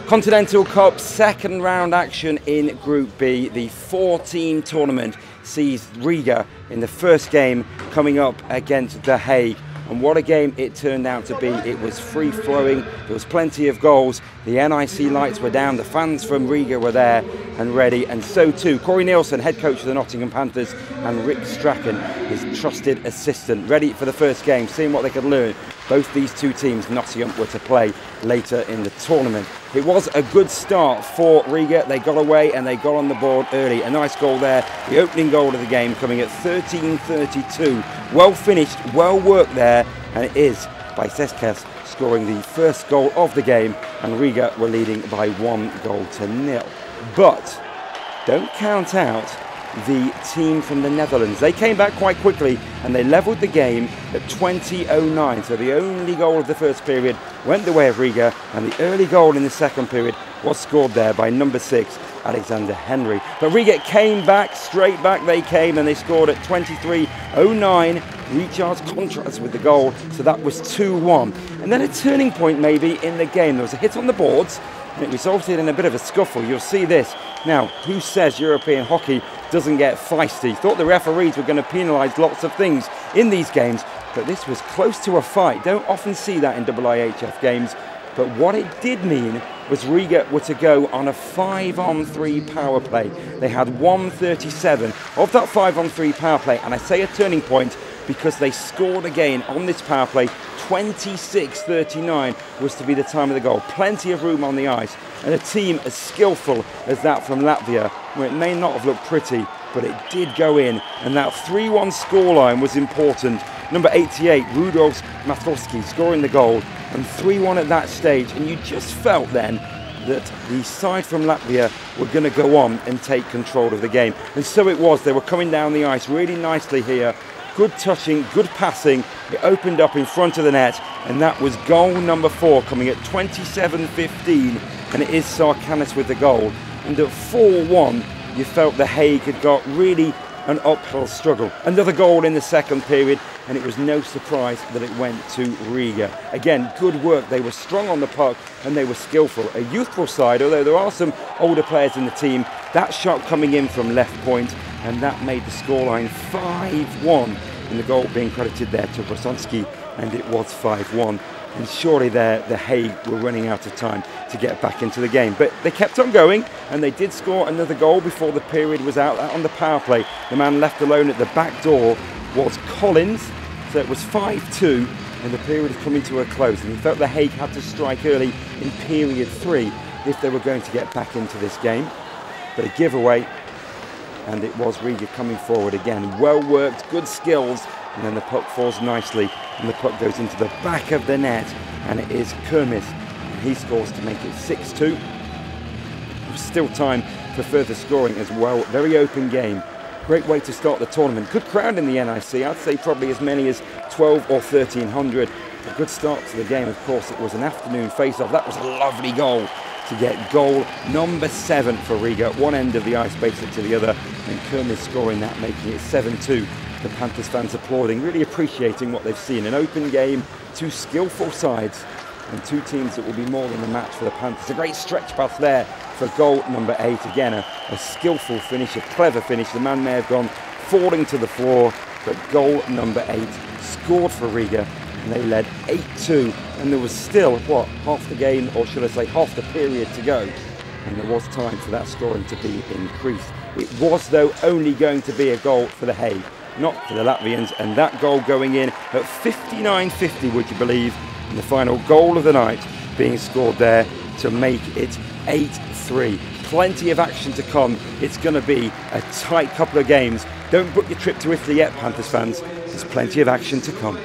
Continental Cup second round action in Group B. The 4-team tournament sees Riga in the first game coming up against The Hague. And what a game it turned out to be. It was free-flowing, there was plenty of goals, the NIC lights were down, the fans from Riga were there and ready, and so too Corey Nielsen, head coach of the Nottingham Panthers, and Rick Strachan, his trusted assistant, ready for the first game, seeing what they could learn. Both these two teams, Nottingham, were to play later in the tournament. It was a good start for Riga. They got away and they got on the board early. A nice goal there, the opening goal of the game, coming at 13:32. Well finished, well worked there, and it is by Seskas scoring the first goal of the game, and Riga were leading by 1-0. But don't count out the team from the Netherlands. They came back quite quickly and they levelled the game at 20:09. So the only goal of the first period went the way of Riga, and the early goal in the second period was scored there by number 6, Alexander Henry. But Riga came back, straight back they came, and they scored at 23:09. Recharge contrast with the goal, so that was 2-1. And then a turning point maybe in the game. There was a hit on the boards and it resulted in a bit of a scuffle. You'll see this. Now, who says European hockey doesn't get feisty? Thought the referees were going to penalise lots of things in these games, but this was close to a fight. Don't often see that in IIHF games, but what it did mean was Riga were to go on a 5-on-3 power play. They had 1:37 of that 5-on-3 power play, and I say a turning point because they scored again on this power play. 26:39 was to be the time of the goal. Plenty of room on the ice, and a team as skillful as that from Latvia, where it may not have looked pretty, but it did go in, and that 3-1 scoreline was important. Number 88, Rudolf Matrovsky, scoring the goal, and 3-1 at that stage, and you just felt then that the side from Latvia were going to go on and take control of the game. And so it was. They were coming down the ice really nicely here. Good touching, good passing. It opened up in front of the net, and that was goal number 4, coming at 27:15, and it is Sarkanis with the goal. And at 4-1, you felt The Hague had got really an uphill struggle. Another goal in the second period, and it was no surprise that it went to Riga. Again, good work. They were strong on the puck and they were skillful. A youthful side, although there are some older players in the team. That shot coming in from left point, and that made the scoreline 5-1, and the goal being credited there to Brosonsky, and it was 5-1. And surely there, The Hague were running out of time to get back into the game. But they kept on going, and they did score another goal before the period was out on the power play. The man left alone at the back door was Collins, so it was 5-2, and the period is coming to a close. And he felt The Hague had to strike early in period 3 if they were going to get back into this game. But a giveaway, and it was Riga coming forward again. Well worked, good skills, and then the puck falls nicely, and the puck goes into the back of the net, and it is Kermis, and he scores to make it 6-2. There's still time for further scoring as well. Very open game. Great way to start the tournament. Good crowd in the NIC. I'd say probably as many as 12 or 1,300. A good start to the game. Of course, it was an afternoon face-off. That was a lovely goal to get goal number 7 for Riga. One end of the ice, basically to the other, and Kermis scoring that, making it 7-2. The Panthers fans applauding, really appreciating what they've seen. An open game, 2 skillful sides, and 2 teams that will be more than a match for the Panthers. A great stretch pass there for goal number 8. Again, a skillful finish, a clever finish. The man may have gone falling to the floor, but goal number 8 scored for Riga, and they led 8-2. And there was still, what, half the game, or should I say half the period to go. And there was time for that scoring to be increased. It was, though, only going to be a goal for The Hague, not for the Latvians, and that goal going in at 59:50, would you believe, and the final goal of the night being scored there to make it 8-3. Plenty of action to come. It's going to be a tight couple of games. Don't book your trip to Italy yet, Panthers fans. There's plenty of action to come.